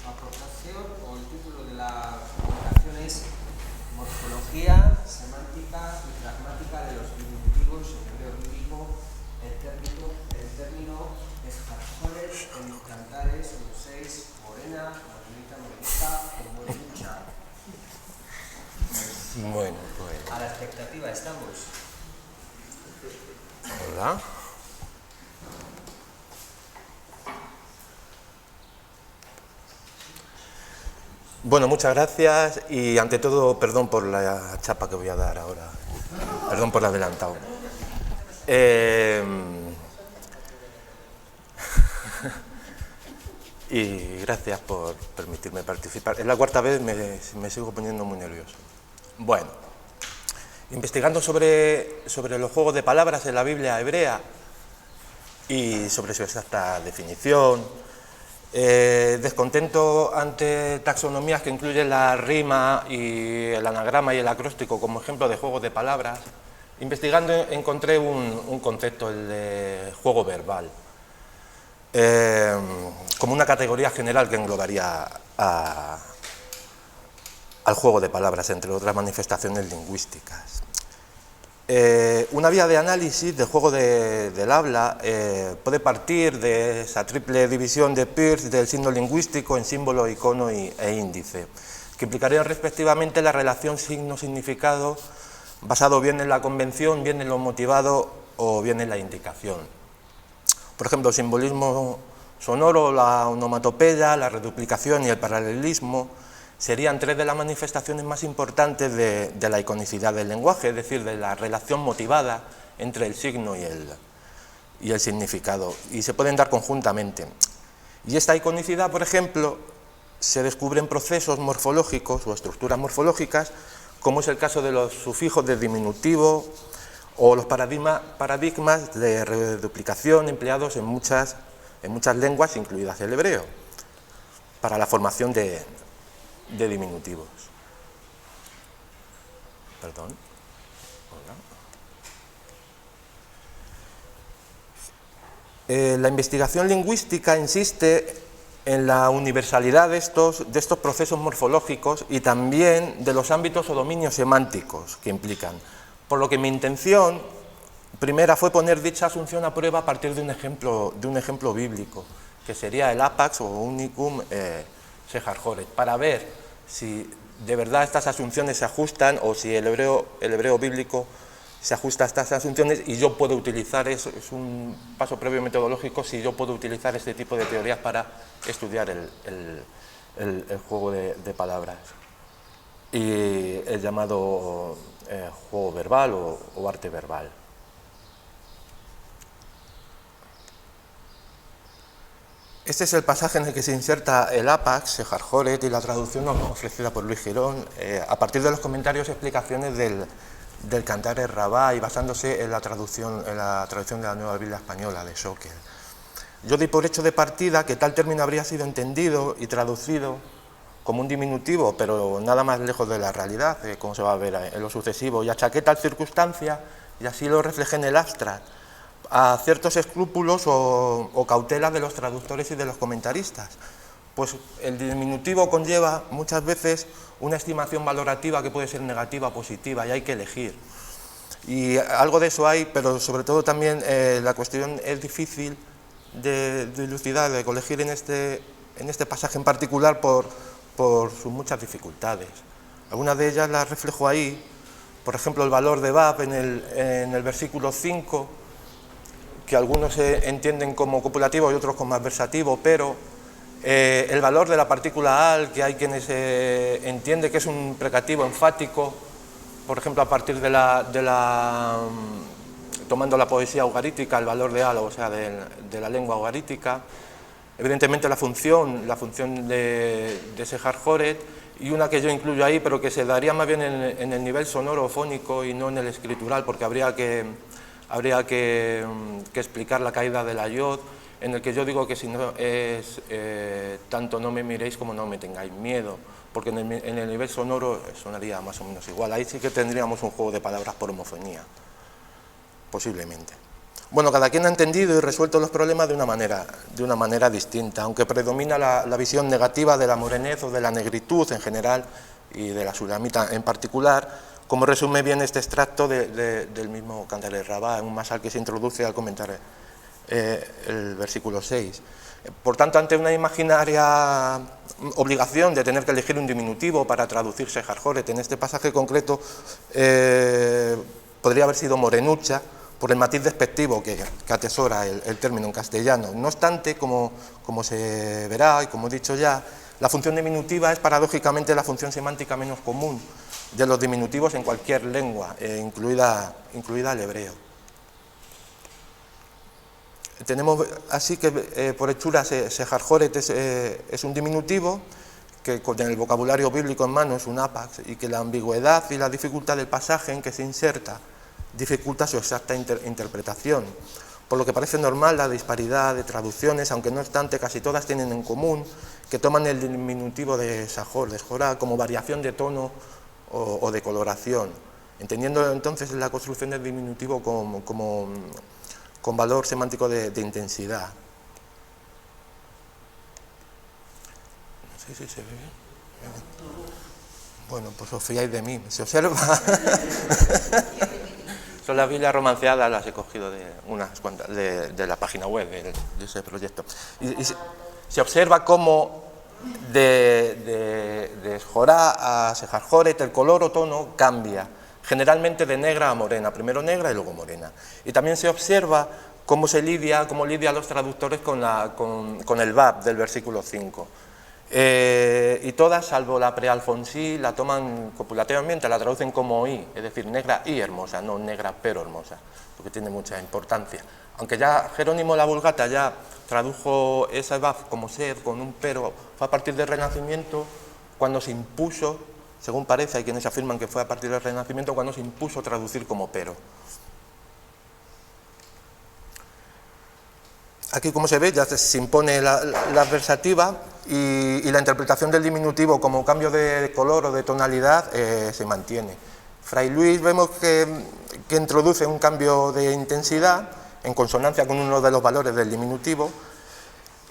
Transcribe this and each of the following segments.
aportación o el título de la comunicación es Morfología, semántica y pragmática de los diminutivos en hebreo bíblico. El término es Jarjolet, en Cantares, Museis, Morena, Morenita, Morenita o Morenucha. Bueno, pues... A la expectativa estamos. Hola. Bueno, muchas gracias y ante todo, perdón por la chapa que voy a dar ahora. Perdón por el adelantado. Y gracias por permitirme participar. Es la cuarta vez, me sigo poniendo muy nervioso. Bueno, investigando sobre los juegos de palabras en la Biblia hebrea y sobre su exacta definición, descontento ante taxonomías que incluyen la rima y el anagrama y el acróstico como ejemplo de juegos de palabras, investigando encontré un concepto, el de juego verbal, como una categoría general que englobaría al juego de palabras, entre otras manifestaciones lingüísticas. Una vía de análisis del juego del habla puede partir de esa triple división de Peirce del signo lingüístico en símbolo, icono e índice, que implicarían respectivamente la relación signo-significado basado bien en la convención, bien en lo motivado o bien en la indicación. Por ejemplo, el simbolismo sonoro, la onomatopeya, la reduplicación y el paralelismo serían tres de las manifestaciones más importantes de la iconicidad del lenguaje, es decir, de la relación motivada entre el signo y el significado, y se pueden dar conjuntamente. Y esta iconicidad, por ejemplo, se descubre en procesos morfológicos o estructuras morfológicas, como es el caso de los sufijos de diminutivo o los paradigmas de reduplicación empleados en muchas lenguas, incluidas el hebreo, para la formación de diminutivos. Perdón. Hola. La investigación lingüística insiste en la universalidad de estos procesos morfológicos y también de los ámbitos o dominios semánticos que implican. Por lo que mi intención primera fue poner dicha asunción a prueba a partir de un ejemplo bíblico, que sería el apax o unicum Sejarjoret, para ver si de verdad estas asunciones se ajustan o si el hebreo bíblico se ajusta a estas asunciones, y yo puedo utilizar, es un paso previo metodológico, si yo puedo utilizar este tipo de teorías para estudiar el juego de palabras y el llamado juego verbal o arte verbal. Este es el pasaje en el que se inserta el apax, Sejarjoret, y la traducción ofrecida por Luis Girón, a partir de los comentarios y explicaciones del Cantares Rabá y basándose en la traducción de la Nueva Biblia Española de Schockel. Yo di por hecho de partida que tal término habría sido entendido y traducido como un diminutivo, pero nada más lejos de la realidad, como se va a ver en lo sucesivo, y achaqué tal circunstancia, y así lo reflejé en el abstract, a ciertos escrúpulos o cautelas de los traductores y de los comentaristas, pues el diminutivo conlleva muchas veces una estimación valorativa que puede ser negativa o positiva, y hay que elegir. Y algo de eso hay, pero sobre todo también la cuestión es difícil de dilucidar, de colegir en este pasaje en particular por sus muchas dificultades. Algunas de ellas las reflejo ahí, por ejemplo el valor de Bab en el versículo 5, que algunos entienden como copulativo y otros como adversativo, pero el valor de la partícula al, que hay quienes entienden que es un precativo enfático, por ejemplo a partir tomando la poesía ugarítica, el valor de al, o sea, de la lengua ugarítica, evidentemente la función de Sejarjoret, y una que yo incluyo ahí, pero que se daría más bien en el nivel sonoro fónico y no en el escritural, porque habría que explicar la caída de la yod, en el que yo digo que si no es tanto no me miréis como no me tengáis miedo, porque en el nivel sonoro sonaría más o menos igual. Ahí sí que tendríamos un juego de palabras por homofonía, posiblemente. Bueno, cada quien ha entendido y resuelto los problemas de una manera distinta, aunque predomina la visión negativa de la morenez o de la negritud en general y de la sulamita en particular, como resume bien este extracto del mismo Cantares Rabá, en un masal que se introduce al comentar el versículo 6. Por tanto, ante una imaginaria obligación de tener que elegir un diminutivo para traducir Sejar Joret, en este pasaje concreto podría haber sido morenucha, por el matiz despectivo que atesora el término en castellano. No obstante, como se verá y como he dicho ya, la función diminutiva es paradójicamente la función semántica menos común de los diminutivos en cualquier lengua, incluida el hebreo. Tenemos así que por hechura Sejar Joret es un diminutivo que con el vocabulario bíblico en mano es un apax y que la ambigüedad y la dificultad del pasaje en que se inserta dificulta su exacta interpretación, por lo que parece normal la disparidad de traducciones, aunque no obstante casi todas tienen en común que toman el diminutivo de Sajor, de Jorá, como variación de tono o de coloración, entendiendo entonces la construcción del diminutivo con valor semántico de intensidad. No sé si se ve bien. Bueno, pues os fiáis de mí, se observa. Son las Biblias romanceadas, las he cogido de unas cuantas, de la página web de ese proyecto. Y se observa cómo de Jorá a Sejar Joret el color o tono cambia, generalmente de negra a morena, primero negra y luego morena. Y también se observa cómo lidia los traductores con el Bab del versículo 5. Y todas, salvo la prealfonsí, la toman copulativamente, la traducen como I, es decir, negra y hermosa, no negra pero hermosa, porque tiene mucha importancia. Aunque ya Jerónimo la Vulgata ya tradujo esa Bab como sed con un pero, fue a partir del Renacimiento cuando se impuso, según parece, hay quienes afirman que fue a partir del Renacimiento cuando se impuso traducir como pero. Aquí, como se ve, ya se impone la adversativa y la interpretación del diminutivo como cambio de color o de tonalidad se mantiene. Fray Luis vemos que introduce un cambio de intensidad en consonancia con uno de los valores del diminutivo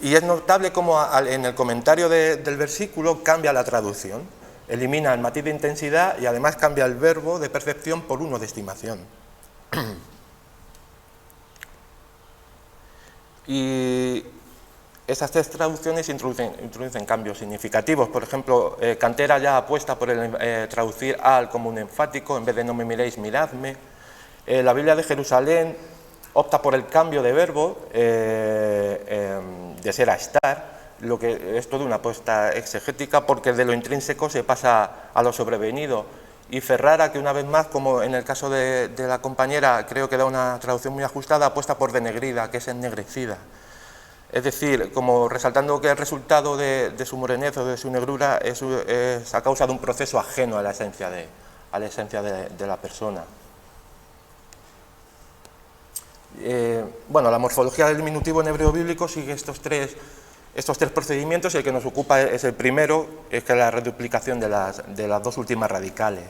y es notable cómo en el comentario del versículo cambia la traducción, elimina el matiz de intensidad y además cambia el verbo de percepción por uno de estimación. Y esas tres traducciones introducen cambios significativos. Por ejemplo, Cantera ya apuesta por traducir al como un enfático en vez de no me miréis, miradme. La Biblia de Jerusalén opta por el cambio de verbo de ser a estar, lo que es toda una apuesta exegética porque de lo intrínseco se pasa a lo sobrevenido. Y Ferrara, que una vez más, como en el caso de la compañera, creo que da una traducción muy ajustada, apuesta por denegrida, que es ennegrecida. Es decir, como resaltando que el resultado de su morenez o de su negrura es a causa de un proceso ajeno a la esencia de la persona. Bueno, la morfología del diminutivo en hebreo bíblico sigue estos tres procedimientos y el que nos ocupa es el primero, es que es la reduplicación de las dos últimas radicales.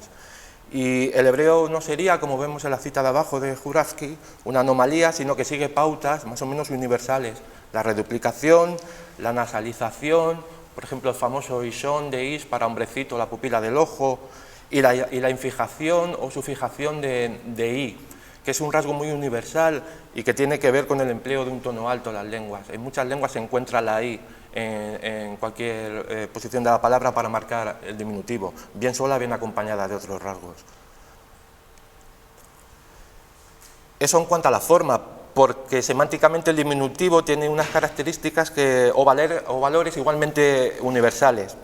Y el hebreo no sería, como vemos en la cita de abajo de Juravsky, una anomalía, sino que sigue pautas más o menos universales. La reduplicación, la nasalización, por ejemplo el famoso ishon de is para hombrecito, la pupila del ojo, y la infijación o sufijación de i, que es un rasgo muy universal y que tiene que ver con el empleo de un tono alto en las lenguas. En muchas lenguas se encuentra la i en cualquier posición de la palabra para marcar el diminutivo, bien sola, bien acompañada de otros rasgos. Eso en cuanto a la forma, porque semánticamente el diminutivo tiene unas características o valores igualmente universales.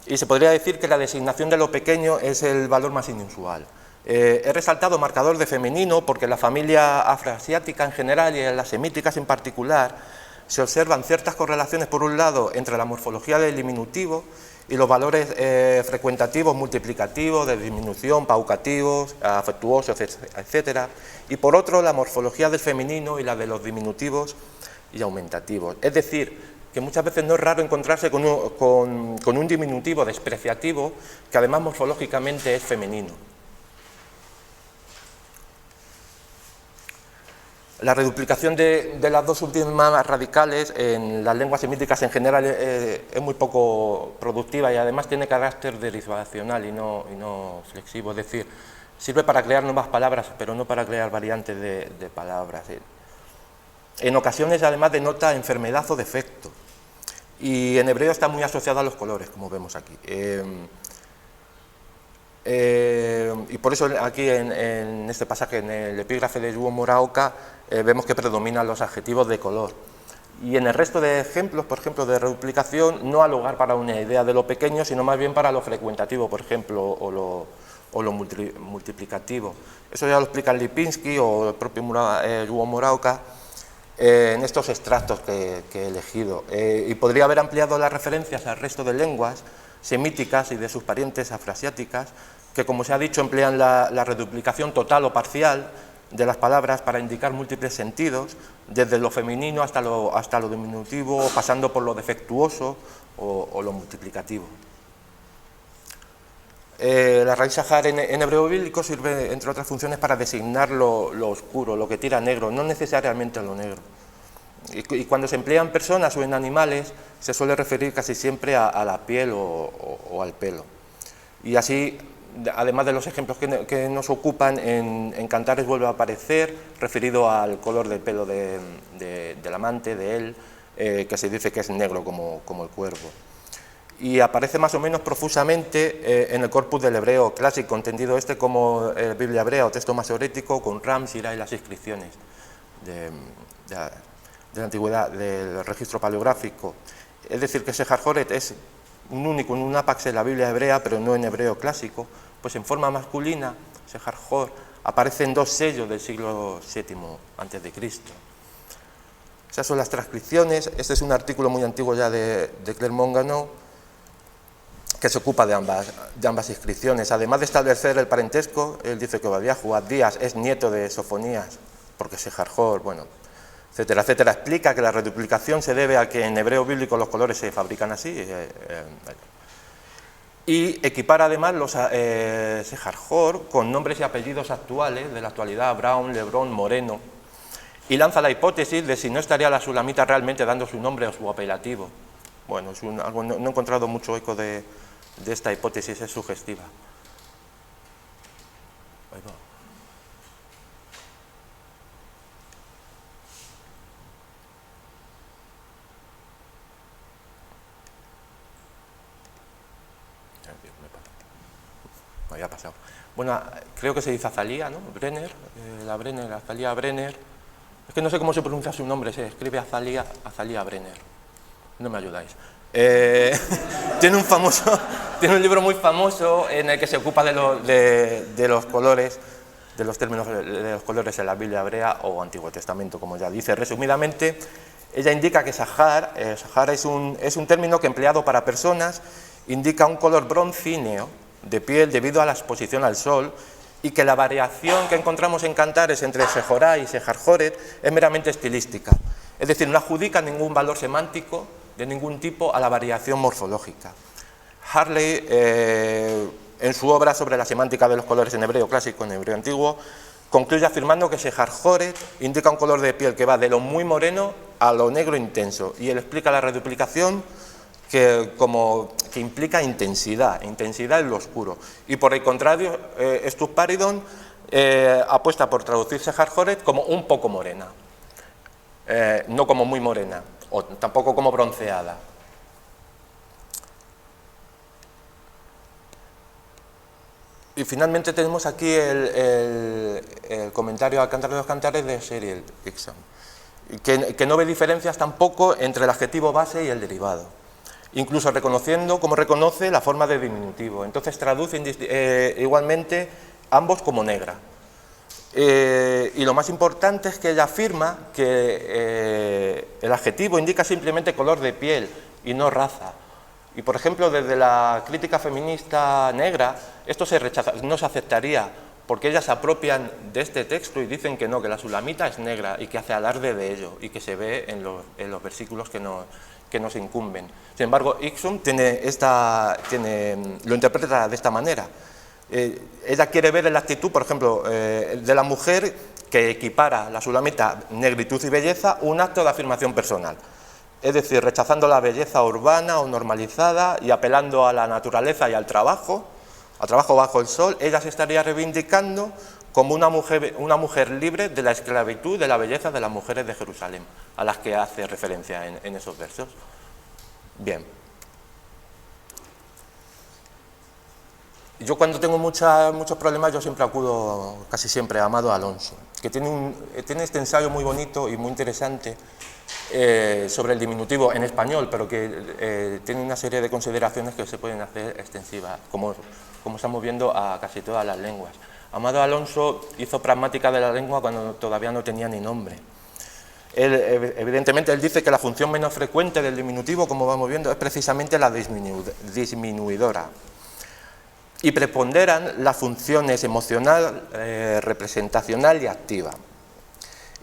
Y se podría decir que la designación de lo pequeño es el valor más inusual. He resaltado marcador de femenino porque en la familia afroasiática en general y en las semíticas en particular se observan ciertas correlaciones, por un lado, entre la morfología del diminutivo y los valores frecuentativos, multiplicativos, de disminución, paucativos, afectuosos, etc. Y por otro, la morfología del femenino y la de los diminutivos y aumentativos. Es decir, que muchas veces no es raro encontrarse con un diminutivo despreciativo que además morfológicamente es femenino. La reduplicación de las dos últimas radicales en las lenguas semíticas en general es muy poco productiva y además tiene carácter derivacional y no flexivo, es decir, sirve para crear nuevas palabras, pero no para crear variantes de palabras. En ocasiones además denota enfermedad o defecto y en hebreo está muy asociado a los colores, como vemos aquí. Y por eso aquí en este pasaje, en el epígrafe de Yuo Muraoka, vemos que predominan los adjetivos de color. Y en el resto de ejemplos, por ejemplo, de reduplicación, no ha lugar para una idea de lo pequeño, sino más bien para lo frecuentativo, por ejemplo, o lo multiplicativo. Eso ya lo explica Lipinski o el propio Yuo Muraoka en estos extractos que he elegido. Y podría haber ampliado las referencias al resto de lenguas semíticas y de sus parientes afroasiáticas, que, como se ha dicho, emplean la reduplicación total o parcial de las palabras para indicar múltiples sentidos, desde lo femenino hasta lo diminutivo, pasando por lo defectuoso o lo multiplicativo. La raíz shahar en hebreo bíblico sirve, entre otras funciones, para designar lo oscuro, lo que tira negro, no necesariamente lo negro. Y cuando se emplea en personas o en animales, se suele referir casi siempre a la piel o al pelo. Y así, además de los ejemplos que nos ocupan, en Cantares vuelve a aparecer, referido al color del pelo del amante, de él, que se dice que es negro como el cuervo. Y aparece más o menos profusamente en el corpus del hebreo clásico, entendido como Biblia hebrea o texto masorético, con Ram, Sirá y las inscripciones de la antigüedad, del registro paleográfico. Es decir, que Sehar Joret es un único, un apax en la Biblia hebrea, pero no en hebreo clásico, pues en forma masculina, Sehar Jor, aparecen dos sellos del siglo VII a.C. Esas son las transcripciones. Este es un artículo muy antiguo ya de Clermont-Ganneau, que se ocupa de ambas inscripciones. Además de establecer el parentesco, él dice que Obadiah Díaz es nieto de Sofonías, porque Sehar Jor, bueno, etcétera, etcétera. Explica que la reduplicación se debe a que en hebreo bíblico los colores se fabrican así. Y equipara además los Sehar Jor con nombres y apellidos actuales, de la actualidad, Brown, Lebrón, Moreno, y lanza la hipótesis de si no estaría la sulamita realmente dando su nombre o su apelativo. Bueno, no he encontrado mucho eco de esta hipótesis, es sugestiva. Ahí va. Me había pasado. Bueno, creo que se dice Azalía, ¿no? Brenner, Azalía Brenner. Es que no sé cómo se pronuncia su nombre, se escribe Azalía Brenner. No me ayudáis. Tiene un libro muy famoso en el que se ocupa de los colores, de los términos de los colores en la Biblia hebrea o Antiguo Testamento, como ya dice. Resumidamente, ella indica que Sahar es un término que, empleado para personas, indica un color broncíneo de piel debido a la exposición al sol, y que la variación que encontramos en Cantares entre Sehorá y Sehar Joret es meramente estilística. Es decir, no adjudica ningún valor semántico de ningún tipo a la variación morfológica. Harley, en su obra sobre la semántica de los colores en hebreo clásico, en hebreo antiguo, concluye afirmando que Sehar Joret indica un color de piel que va de lo muy moreno a lo negro intenso, y él explica la reduplicación que implica intensidad en lo oscuro. Y por el contrario, Stuart Paridon apuesta por traducir Sehar Joret como un poco morena, no como muy morena, o tampoco como bronceada. Y finalmente tenemos aquí el comentario al Cantar de los Cantares de Cyril Dixon, que no ve diferencias tampoco entre el adjetivo base y el derivado, incluso reconociendo, como reconoce, la forma de diminutivo. Entonces traduce igualmente ambos como negra. Y lo más importante es que ella afirma que el adjetivo indica simplemente color de piel y no raza. Y, por ejemplo, desde la crítica feminista negra, esto no se aceptaría, porque ellas se apropian de este texto y dicen que no, que la sulamita es negra, y que hace alarde de ello, y que se ve en los versículos que nos incumben. Sin embargo, Ixum lo interpreta de esta manera. Ella quiere ver en la actitud, por ejemplo, de la mujer, que equipara la sulamita negritud y belleza un acto de afirmación personal. Es decir, rechazando la belleza urbana o normalizada y apelando a la naturaleza y al trabajo bajo el sol, ella se estaría reivindicando como una mujer libre de la esclavitud de la belleza de las mujeres de Jerusalén, a las que hace referencia en esos versos. Bien. Yo cuando tengo muchos problemas, yo siempre acudo, casi siempre, a Amado Alonso, que tiene este ensayo muy bonito y muy interesante sobre el diminutivo en español, pero que tiene una serie de consideraciones que se pueden hacer extensivas, como estamos viendo, a casi todas las lenguas. Amado Alonso hizo pragmática de la lengua cuando todavía no tenía ni nombre. Evidentemente, él dice que la función menos frecuente del diminutivo, como vamos viendo, es precisamente la disminuidora. Y preponderan las funciones emocional, representacional y activa.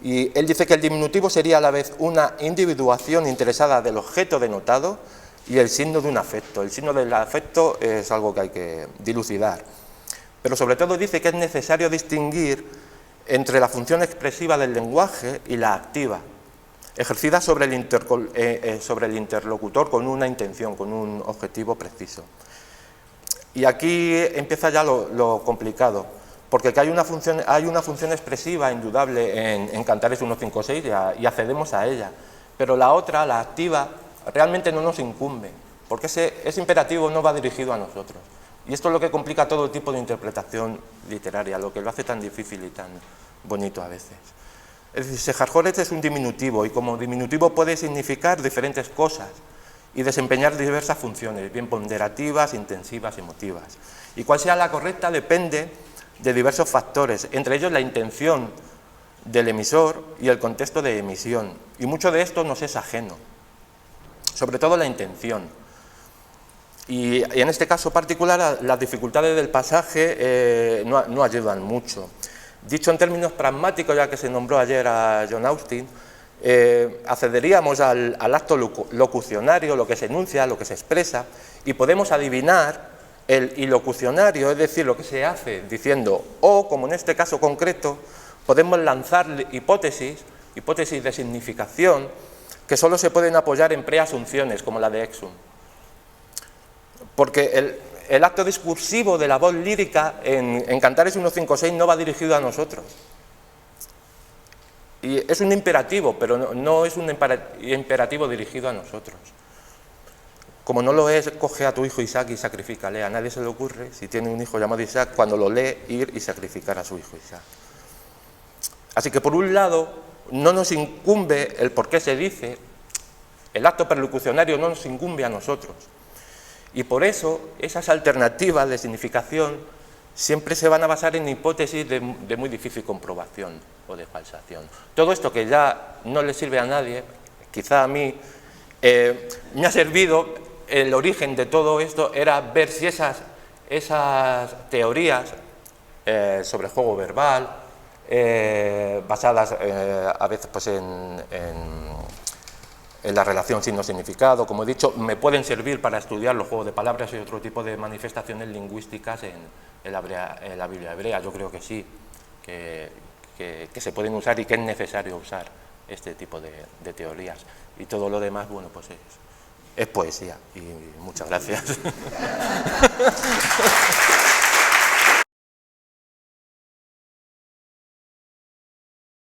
Y él dice que el diminutivo sería a la vez una individuación interesada del objeto denotado y el signo de un afecto. El signo del afecto es algo que hay que dilucidar. Pero sobre todo dice que es necesario distinguir entre la función expresiva del lenguaje y la activa, ejercida sobre el interlocutor con una intención, con un objetivo preciso. Y aquí empieza ya lo complicado, porque hay una función expresiva indudable en Cantares 1.5.6 y accedemos a ella, pero la otra, la activa, realmente no nos incumbe, porque ese imperativo no va dirigido a nosotros. Y esto es lo que complica todo tipo de interpretación literaria, lo que lo hace tan difícil y tan bonito a veces. Es decir, Sejarjoret es un diminutivo y como diminutivo puede significar diferentes cosas y desempeñar diversas funciones, bien ponderativas, intensivas, emotivas. Y cuál sea la correcta depende de diversos factores, entre ellos la intención del emisor y el contexto de emisión. Y mucho de esto nos es ajeno, sobre todo la intención. Y en este caso particular las dificultades del pasaje no ayudan mucho. Dicho en términos pragmáticos, ya que se nombró ayer a John Austin, accederíamos al acto locucionario, lo que se enuncia, lo que se expresa, y podemos adivinar el ilocucionario, es decir, lo que se hace diciendo o, como en este caso concreto, podemos lanzar hipótesis de significación que solo se pueden apoyar en preasunciones, como la de Exum. Porque el acto discursivo de la voz lírica en Cantares 1.5.6 no va dirigido a nosotros. Y es un imperativo, pero no es un imperativo dirigido a nosotros. Como no lo es, coge a tu hijo Isaac y sacrifícale. A nadie se le ocurre, si tiene un hijo llamado Isaac, cuando lo lee, ir y sacrificar a su hijo Isaac. Así que, por un lado, no nos incumbe el por qué se dice, el acto perlocucionario no nos incumbe a nosotros. Y por eso, esas alternativas de significación siempre se van a basar en hipótesis de muy difícil comprobación o de falsación. Todo esto que ya no le sirve a nadie, quizá a mí, me ha servido. El origen de todo esto era ver si esas teorías sobre juego verbal, basadas a veces pues, en la relación signo-significado, como he dicho, me pueden servir para estudiar los juegos de palabras y otro tipo de manifestaciones lingüísticas en la Biblia hebrea. Yo creo que sí, que se pueden usar y que es necesario usar este tipo de teorías. Y todo lo demás, bueno, pues es poesía. Y muchas gracias.